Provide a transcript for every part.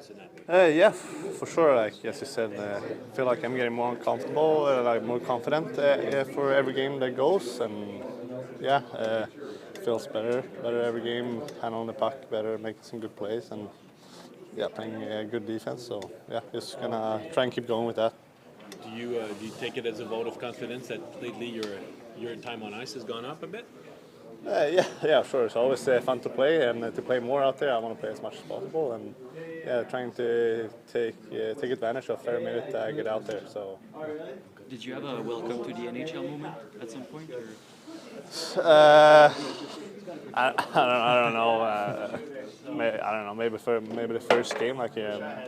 practice in that? Yeah, for sure. Like as you said, I feel like I'm getting more comfortable, like more confident for every game that goes, and yeah, feels better every game. Handling the puck better, making some good plays, and yeah, playing good defense. So yeah, just gonna try and keep going with that. Do you take it as a vote of confidence that lately your time on ice has gone up a bit? Yeah, sure. It's always fun to play and to play more out there. I want to play as much as possible, and yeah, trying to take advantage of every minute I get out there. So. Did you have a welcome to the NHL moment at some point? Or? I don't know. I don't know. Maybe the first game, like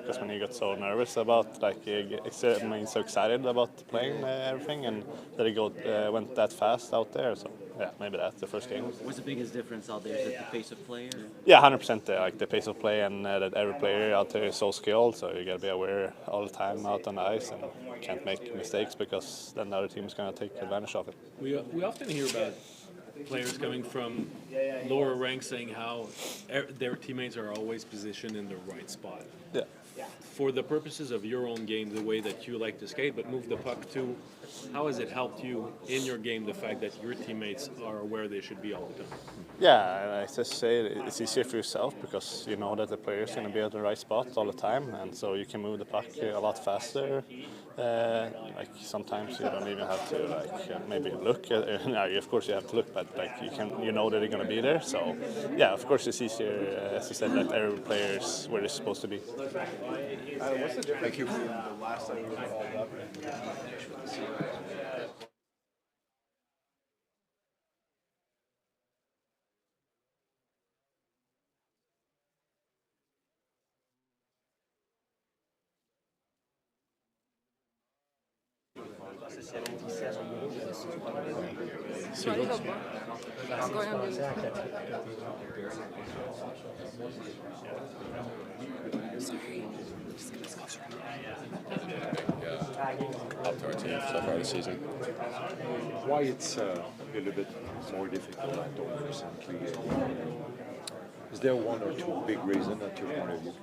just when you got so nervous about, like, so excited about playing everything, and that it went that fast out there. So yeah, maybe that's the first game. What's the biggest difference out there? Is it the pace of play? Or? Yeah, 100%. Like the pace of play, and that every player out there is so skilled. So you gotta be aware all the time out on the ice, and can't make mistakes because then the other team is gonna take advantage of it. We often hear about players coming from lower ranks saying how their teammates are always positioned in the right spot. Yeah. For the purposes of your own game, the way that you like to skate but move the puck too, how has it helped you in your game, the fact that your teammates are where they should be all the time? Yeah, I just say it's easier for yourself because you know that the player is going to be at the right spot all the time, and so you can move the puck a lot faster. Like sometimes you don't even have to maybe look. Of course you have to look, but like you know that they're going to be there. So yeah, of course it's easier, as you said, that every player is where they're supposed to be. What's the difference between the last time you were called up and finish with the series? Up to our team so far this season. Why it's a little bit more difficult recently? Is there one or two big reasons at your point of view?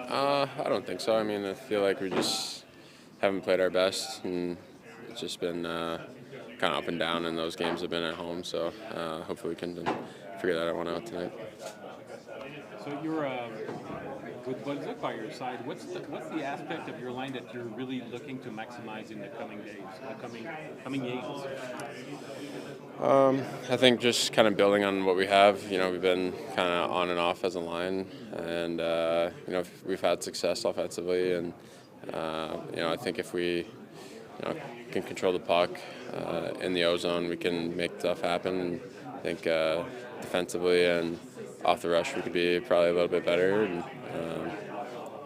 I don't think so. I mean, I feel like we just haven't played our best, and it's just been kind of up and down, and those games have been at home. So hopefully we can figure that one out tonight. So you're with what look by your side, what's the aspect of your line that you're really looking to maximize in the coming days, the coming games? I think just kind of building on what we have. You know, we've been kind of on and off as a line, and you know, we've had success offensively, and you know, I think if we can control the puck in the O-zone, we can make stuff happen. And I think defensively and off the rush, we could be probably a little bit better. And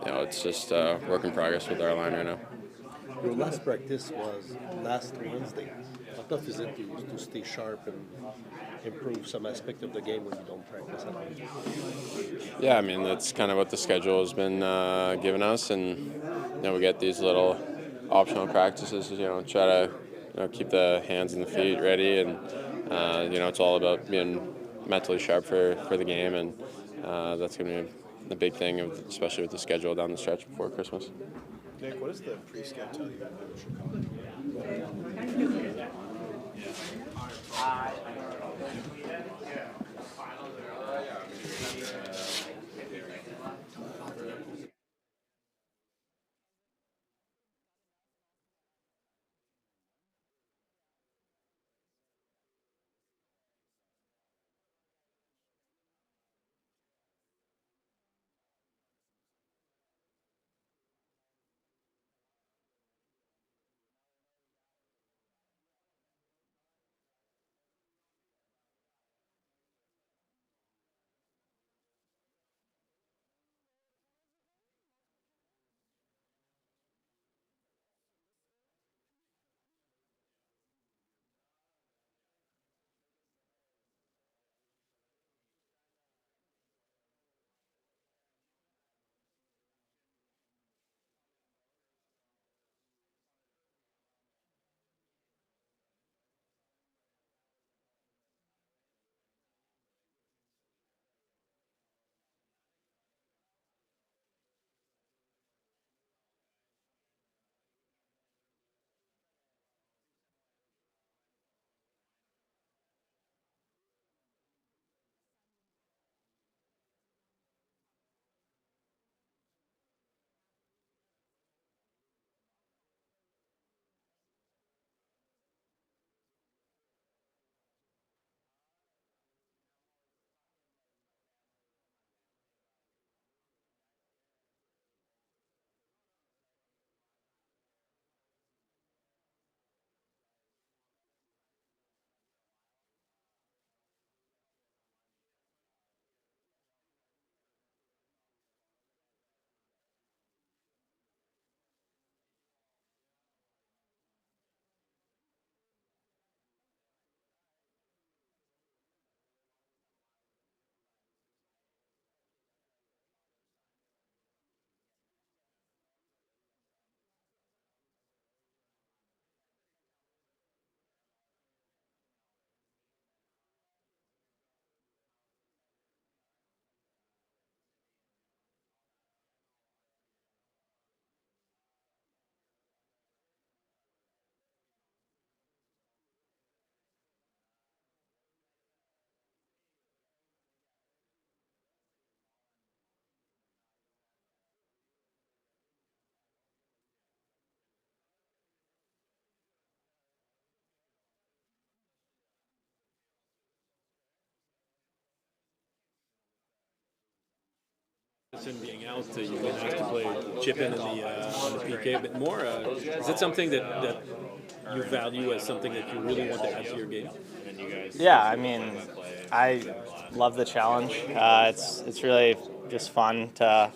you know, it's just work in progress with our line right now. Your last practice was last Wednesday. How tough is it to stay sharp and improve some aspect of the game when you don't practice at all? Yeah, I mean, that's kind of what the schedule has been giving us, and you know, we get these little optional practices. You know, try to keep the hands and the feet ready, and you know, it's all about being mentally sharp for the game, and that's going to be the big thing, especially with the schedule down the stretch before Christmas. Nick, what does the pre-scan tell you about Chicago? Hutson being out, you've been asked to play chip in on the PK a bit more. Is it something that you value as something that you really want to add to your game? Yeah, I mean, I love the challenge. It's really just fun to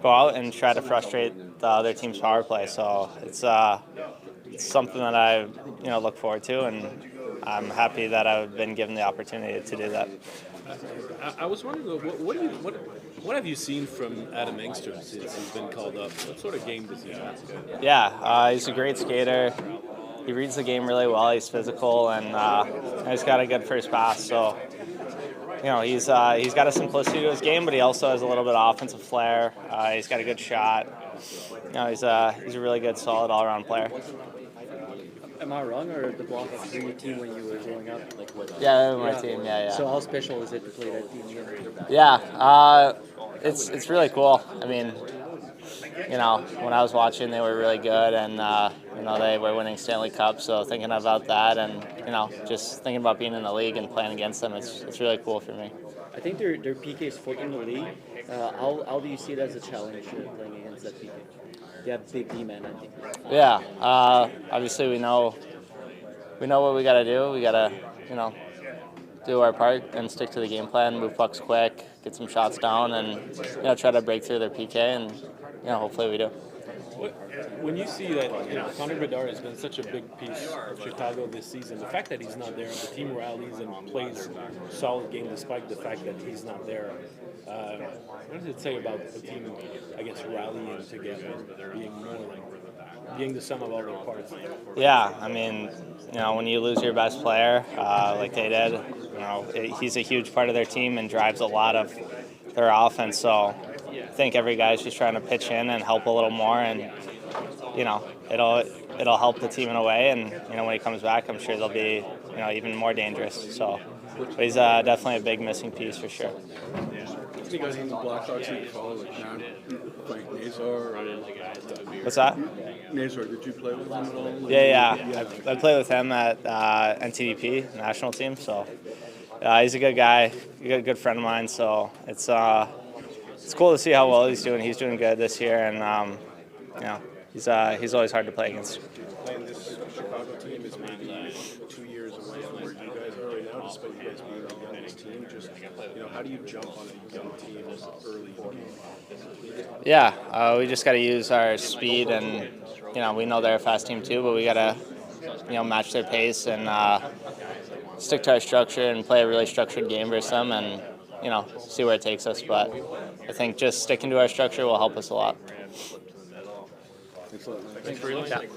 go out and try to frustrate the other team's power play. So it's something that I look forward to, and I'm happy that I've been given the opportunity to do that. I was wondering, what have you seen from Adam Engstrom since he's been called up? What sort of game does he have? Yeah, he's a great skater. He reads the game really well. He's physical, and he's got a good first pass. So, he's got a simplicity to his game, but he also has a little bit of offensive flair. He's got a good shot. He's a really good, solid all-around player. Am I wrong, or the Blackhawks were your team when you were growing up? Like what? Yeah, my team. Yeah. So how special is it to play that team again? Yeah, it's really cool. I mean, when I was watching, they were really good, and they were winning Stanley Cup. So thinking about that, and just thinking about being in the league and playing against them, it's really cool for me. I think their PK is 4th in the league. How do you see it as a challenge playing against that PK? They have big D-man, I think. Yeah, obviously we know what we got to do. We got to do our part and stick to the game plan, move pucks quick, get some shots down, and try to break through their PK, and hopefully we do. When you see that Connor Bedard has been such a big piece of Chicago this season, the fact that he's not there, the team rallies and plays a solid game despite the fact that he's not there. What does it say about the team, I guess, rallying together, being the sum of all their parts? Yeah, I mean, when you lose your best player, like they did, he's a huge part of their team and drives a lot of their offense. So I think every guy's just trying to pitch in and help a little more, and it'll help the team in a way. And when he comes back, I'm sure they'll be even more dangerous. So, but he's definitely a big missing piece for sure. Do you guys in the Blackhawks that you follow, like Nazar? What's that? Nazar, did you play with him at all? Yeah. I play with him at NTDP national team. So he's a good guy, a good friend of mine. So it's cool to see how well he's doing. He's doing good this year, and he's always hard to play against. Playing this Chicago team is maybe 2 years away from where you guys are right now, despite you guys being the youngest team. Just how do you jump on a young team early in the game? Yeah, we just got to use our speed, and we know they're a fast team too, but we got to match their pace and stick to our structure and play a really structured game versus them, and see where it takes us. But I think just sticking to our structure will help us a lot. Thanks for your time.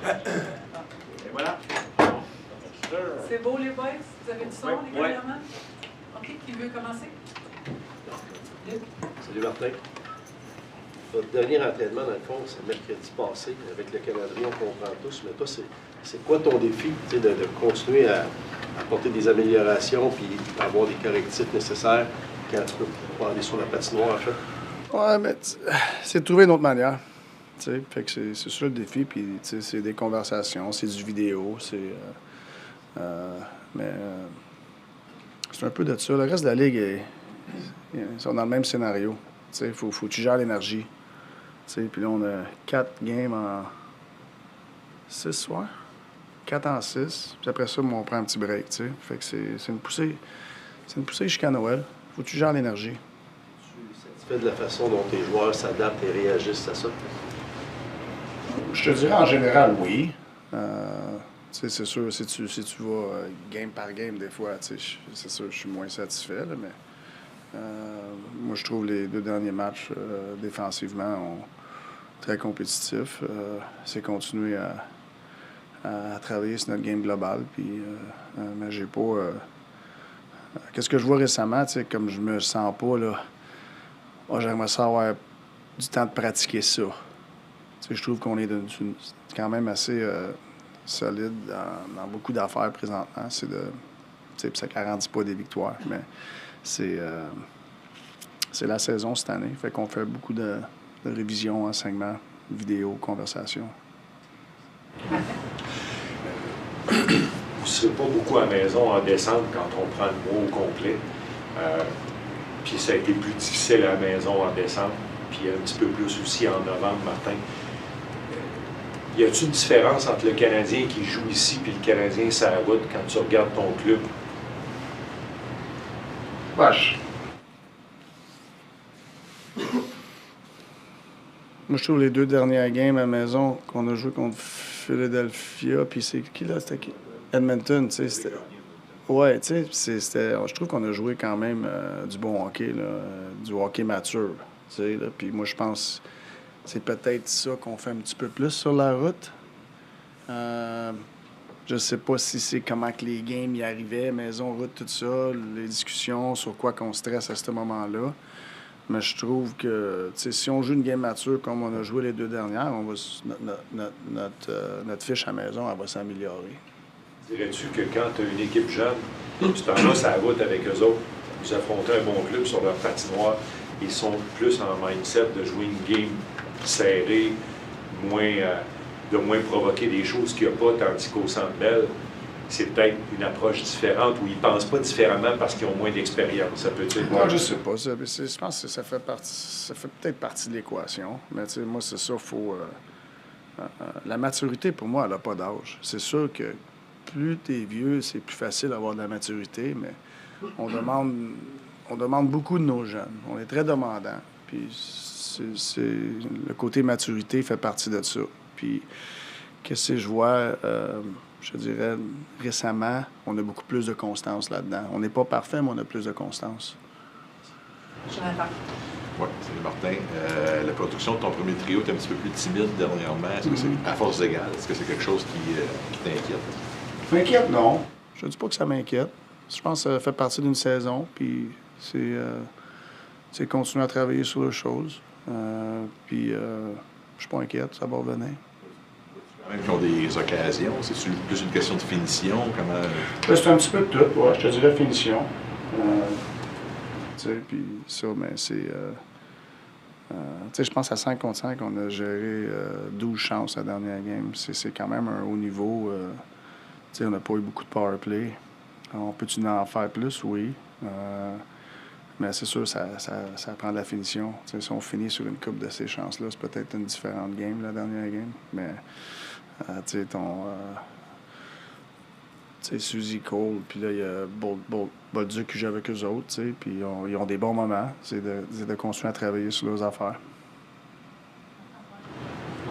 Et voilà. C'est beau, les boys? Vous avez du son, les caméramans? OK, qui veut commencer? Salut Martin. Votre dernier entraînement, dans le fond, c'est mercredi passé avec le Canadien, on comprend tous, mais toi, c'est quoi ton défi de continuer à apporter des améliorations puis avoir des correctifs nécessaires quand tu peux pas aller sur la patinoire, en fait? Ouais, mais c'est de trouver une autre manière. Fait que c'est ça le défi, puis c'est des conversations, c'est du vidéo, mais c'est un peu de ça. Le reste de la Ligue, ils sont dans le même scénario. Il faut que tu gères l'énergie. Puis là, on a 4 games en 6 soirs. 4 en 6. Puis après ça, on prend un petit break. Fait que c'est une poussée. C'est une poussée jusqu'à Noël. Faut que tu gères l'énergie. Tu es satisfait de la façon dont tes joueurs s'adaptent et réagissent à ça? Je te dirais en général, oui. C'est sûr, si tu vas game par game, des fois, c'est sûr je suis moins satisfait, là, mais moi, je trouve les 2 derniers matchs défensivement très compétitifs. C'est continuer à travailler sur notre game global. Puis, mais j'ai pas. Qu'est-ce que je vois récemment, comme je me sens pas, là, j'aimerais ça avoir du temps de pratiquer ça. Je trouve qu'on est quand même assez solide dans beaucoup d'affaires présentement. Ça ne garantit pas des victoires, mais c'est la saison cette année. Fait qu'on fait beaucoup de révisions, enseignements, vidéos, conversations. Vous ne serez pas beaucoup à la maison en décembre quand on prend le mois au complet. Puis ça a été plus difficile à la maison en décembre, puis un petit peu plus aussi en novembre, Martin. Y a-t-il une différence entre le Canadien qui joue ici et le Canadien sur la route quand tu regardes ton club? Wesh. Moi, je trouve les 2 dernières games à la maison qu'on a joué contre Philadelphia, puis c'est qui là? C'était qui? Edmonton, tu sais, c'était... Ouais, tu sais, je trouve qu'on a joué quand même du bon hockey, là, du hockey mature, tu sais, là. Puis moi, je pense... C'est peut-être ça qu'on fait un petit peu plus sur la route. Je sais pas si c'est comment que les games y arrivaient, maison, route, tout ça, les discussions sur quoi qu'on stresse à ce moment-là. Mais je trouve que si on joue une game mature comme on a joué les 2 dernières, notre fiche à maison, elle va s'améliorer. Dirais-tu que quand tu as une équipe jeune, tu t'en vas sur la route avec eux autres, vous affrontez un bon club sur leur patinoire, ils sont plus en mindset de jouer une game serré, de moins provoquer des choses qu'il n'y a pas, tandis qu'au Centre Bell, c'est peut-être une approche différente où ils ne pensent pas différemment parce qu'ils ont moins d'expérience. Ça peut être... Moi, je sais pas. Je pense que ça fait peut-être partie de l'équation. Mais moi, c'est ça, faut... la maturité, pour moi, elle n'a pas d'âge. C'est sûr que plus tu es vieux, c'est plus facile d'avoir de la maturité, mais on demande beaucoup de nos jeunes. On est très demandants. Puis le côté maturité fait partie de ça. Puis, qu'est-ce que je vois, je dirais, récemment, on a beaucoup plus de constance là-dedans. On n'est pas parfait, mais on a plus de constance. Jonathan. Oui, salut Martin. La production de ton premier trio est un petit peu plus timide dernièrement. Est-ce que c'est à force égale? Est-ce que c'est quelque chose qui t'inquiète? M'inquiète, non. Je ne dis pas que ça m'inquiète. Je pense que ça fait partie d'une saison, puis c'est continuer à travailler sur les choses. Puis je suis pas inquiète, ça va revenir. Quand même qui ont des occasions, c'est plus une question de finition? Comment... C'est un petit peu de tout, ouais, je te dirais finition. Puis ça, mais c'est... je pense à 5 contre 5, on a géré 12 chances la dernière game. C'est quand même un haut niveau. On n'a pas eu beaucoup de power play. On peut-tu en faire plus? Oui. Mais c'est sûr, ça prend de la finition. Si on finit sur une coupe de ces chances-là, c'est peut-être une différente game, la dernière game. Mais, Suzy, Cole, puis là, il y a Bolduc qui joue avec eux autres, puis ils ont des bons moments. C'est de continuer à travailler sur leurs affaires.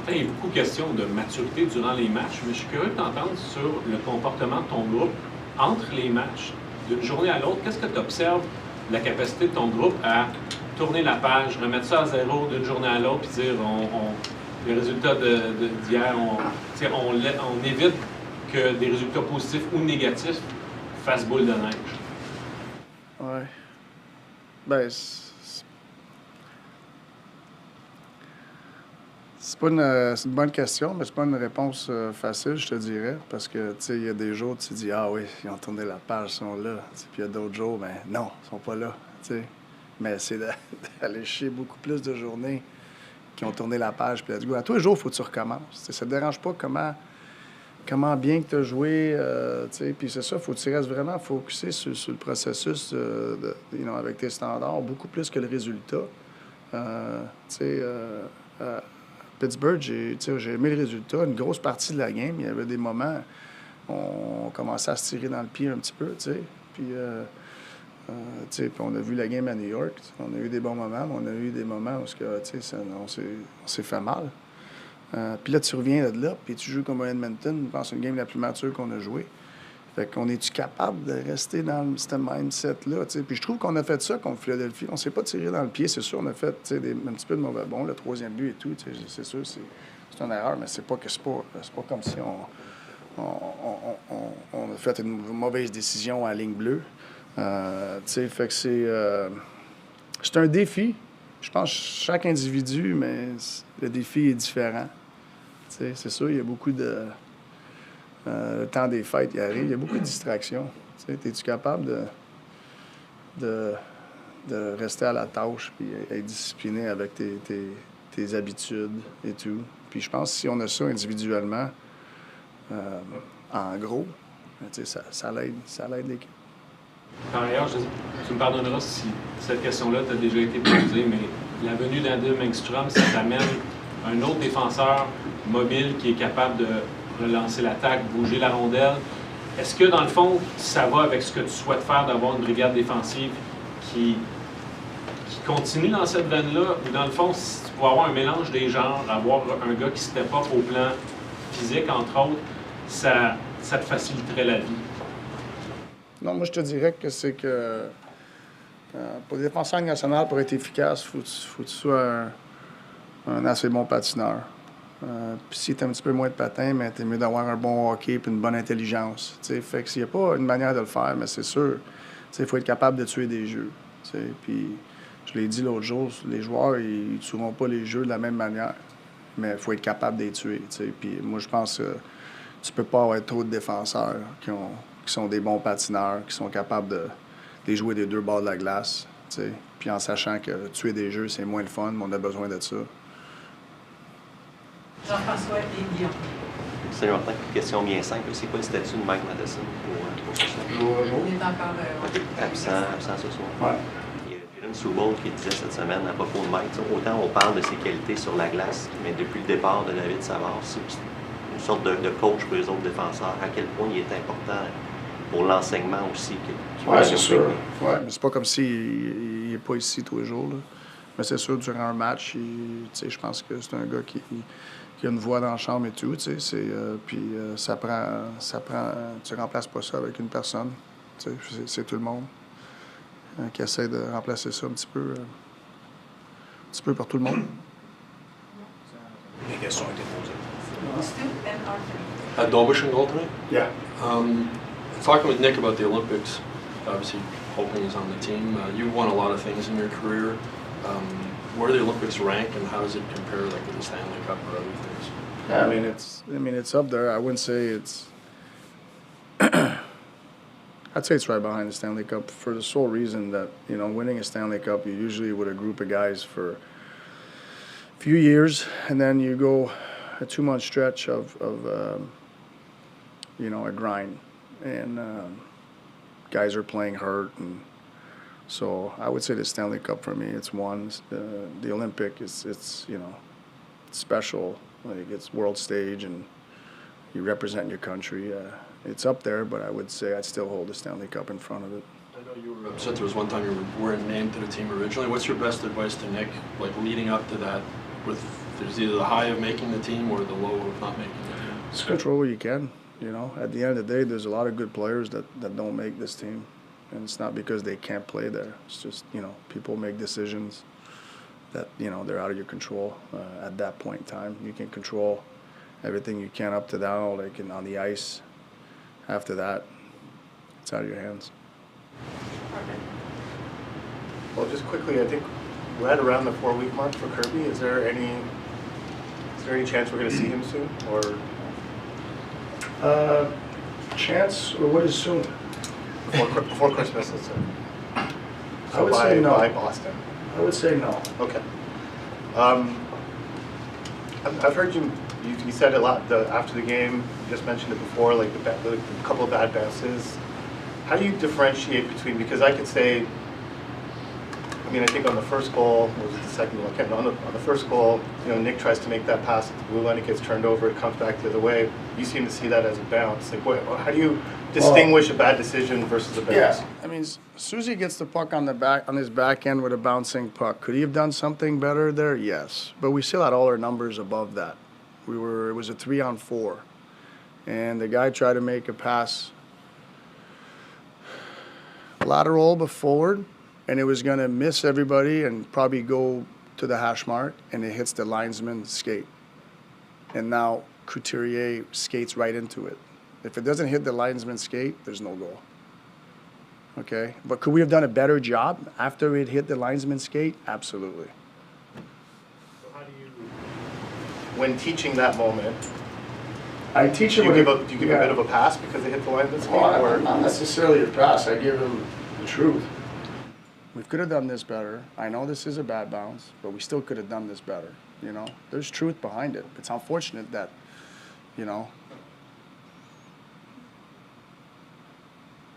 Il y a beaucoup de questions de maturité durant les matchs, mais je suis curieux de t'entendre sur le comportement de ton groupe entre les matchs, d'une journée à l'autre. Qu'est-ce que tu observes de la capacité de ton groupe à tourner la page, remettre ça à zéro d'une journée à l'autre, puis dire les résultats d'hier, on évite que des résultats positifs ou négatifs fassent boule de neige. Ouais. Ben, c'est une bonne question, mais c'est pas une réponse facile, je te dirais, parce que, tu sais, il y a des jours, tu te dis, ah oui, ils ont tourné la page, ils sont là. Puis il y a d'autres jours, ben non, ils sont pas là, tu sais. Mais c'est d'aller chier beaucoup plus de journées qui ont tourné la page, puis let's go. À tous les jours, il faut que tu recommences. T'sais, ça te dérange pas comment bien que tu as joué, tu sais, puis c'est ça, il faut que tu restes vraiment focusé sur le processus avec tes standards, beaucoup plus que le résultat. Tu sais, Pittsburgh, j'ai aimé le résultat. Une grosse partie de la game, il y avait des moments où on commençait à se tirer dans le pied un petit peu, tu sais. Puis, puis on a vu la game à New York. On a eu des bons moments, mais on a eu des moments où on s'est fait mal. Puis là, tu reviens de là, puis tu joues comme à Edmonton. Je pense que c'est une game la plus mature qu'on a jouée. Fait qu'on est-tu capable de rester dans ce mindset-là? T'sais? Puis je trouve qu'on a fait ça contre Philadelphie. On s'est pas tiré dans le pied, c'est sûr. On a fait un petit peu de mauvais bon, le troisième but et tout. C'est sûr, c'est une erreur, mais c'est pas comme si on a fait une mauvaise décision à la ligne bleue. Fait que c'est un défi. Je pense que chaque individu, mais le défi est différent. C'est sûr, il y a beaucoup de... le temps des fêtes, il arrive. Il y a beaucoup de distractions. Es-tu capable de rester à la tâche et être discipliné avec tes habitudes et tout? Puis je pense que si on a ça individuellement, en gros, ça l'aide l'équipe. Par ailleurs, tu me pardonneras si cette question-là t'a déjà été posée, mais la venue d'Engstrom, ça t'amène un autre défenseur mobile qui est capable de relancer l'attaque, bouger la rondelle. Est-ce que, dans le fond, ça va avec ce que tu souhaites faire d'avoir une brigade défensive qui continue dans cette veine-là, ou dans le fond, si tu pourrais avoir un mélange des genres, avoir un gars qui step up au plan physique, entre autres, ça te faciliterait la vie? Non, moi, je te dirais que c'est que pour les défenseurs nationaux, pour être efficace, il faut que tu sois un assez bon patineur. Puis si tu as un petit peu moins de patin, mais tu es mieux d'avoir un bon hockey et une bonne intelligence. T'sais. Fait que s'il n'y a pas une manière de le faire, mais c'est sûr, il faut être capable de tuer des jeux. Puis je l'ai dit l'autre jour, les joueurs, ils ne tueront pas les jeux de la même manière, mais il faut être capable de les tuer. Puis moi, je pense que tu peux pas avoir trop de défenseurs qui sont des bons patineurs, qui sont capables de les jouer des deux bords de la glace. Puis en sachant que tuer des jeux, c'est moins le fun, mais on a besoin de ça. Jean-François et Guillaume. Salut Martin, question bien simple. C'est quoi le statut de Mike Matheson pour ce soir? Il est encore Absent ce soir. Ouais. Il y a Dylan Soubol qui disait cette semaine à propos de Mike, autant on parle de ses qualités sur la glace, mais depuis le départ de David Savard, c'est une sorte de coach pour les autres défenseurs. À quel point il est important pour l'enseignement aussi. Oui, c'est sûr. Ouais, mais c'est pas comme s'il n'est pas ici tous les jours. Là. Mais c'est sûr, durant un match, je pense que c'est un gars qui a une voix dans la chambre et tout. Ça prend. Tu remplaces pas ça avec une personne. C'est tout le monde qui essaie de remplacer ça un petit peu par tout le monde. Les questions ont été posées. Stu and Arthur. Dobish and goal tonight? Yeah. Talking with Nick about the Olympics, obviously hoping he's on the team. You've won a lot of things in your career. Where do the Olympics rank, and how does it compare, like, to the Stanley Cup or other things? Yeah, it's up there. I wouldn't say it's. I'd say it's right behind the Stanley Cup for the sole reason that winning a Stanley Cup, you're usually with a group of guys for a few years, and then you go a 2-month stretch of a grind, and guys are playing hurt, and so I would say the Stanley Cup for me, it's one. The Olympic it's special, like it's world stage, and you represent your country. It's up there, but I would say I'd still hold the Stanley Cup in front of it. I know you were upset there was one time you weren't named to the team originally. What's your best advice to Nick, like leading up to that, with there's either the high of making the team or the low of not making the team? Just control what you can. At the end of the day, there's a lot of good players that don't make this team. And it's not because they can't play there. It's just, people make decisions that they're out of your control at that point in time. You can control everything you can up to now, like on the ice. After that, it's out of your hands. Well, just quickly, I think we're at around the 4-week mark for Kirby. Is there any chance we're going to see him soon, or? Chance, or what is soon? Before Christmas, let's say. I would say no. By Boston. I would say no. Okay. I've heard you said a lot after the game. You just mentioned it before, like the couple of bad bounces. How do you differentiate between? Because I could say, I mean, I think on the first goal, or was it the second goal? I can't remember. On the first goal, Nick tries to make that pass at the blue line. It gets turned over. It comes back the other way. You seem to see that as a bounce. Like, how do you distinguish a bad decision versus a bounce? Yeah, I mean, Suzuki gets the puck on his back end with a bouncing puck. Could he have done something better there? Yes, but we still had all our numbers above that. It was a 3-on-4, and the guy tried to make a pass lateral but forward, and it was going to miss everybody and probably go to the hash mark, and it hits the linesman's skate. And now Couturier skates right into it. If it doesn't hit the linesman's skate, there's no goal. Okay? But could we have done a better job after it hit the linesman's skate? Absolutely. So how do you, when teaching that moment, I teach him. Do you give a bit of a pass because it hit the linesman's skate? Well, not necessarily a pass. I give him the truth. We could have done this better. I know this is a bad bounce, but we still could have done this better. There's truth behind it. It's unfortunate that,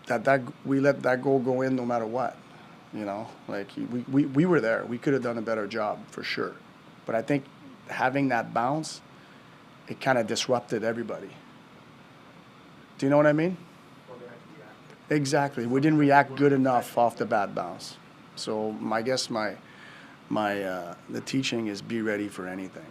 that we let that goal go in no matter what. We were there. We could have done a better job for sure. But I think having that bounce, it kind of disrupted everybody. Do you know what I mean? Exactly. We didn't react good enough off the bad bounce. So I guess the teaching is be ready for anything,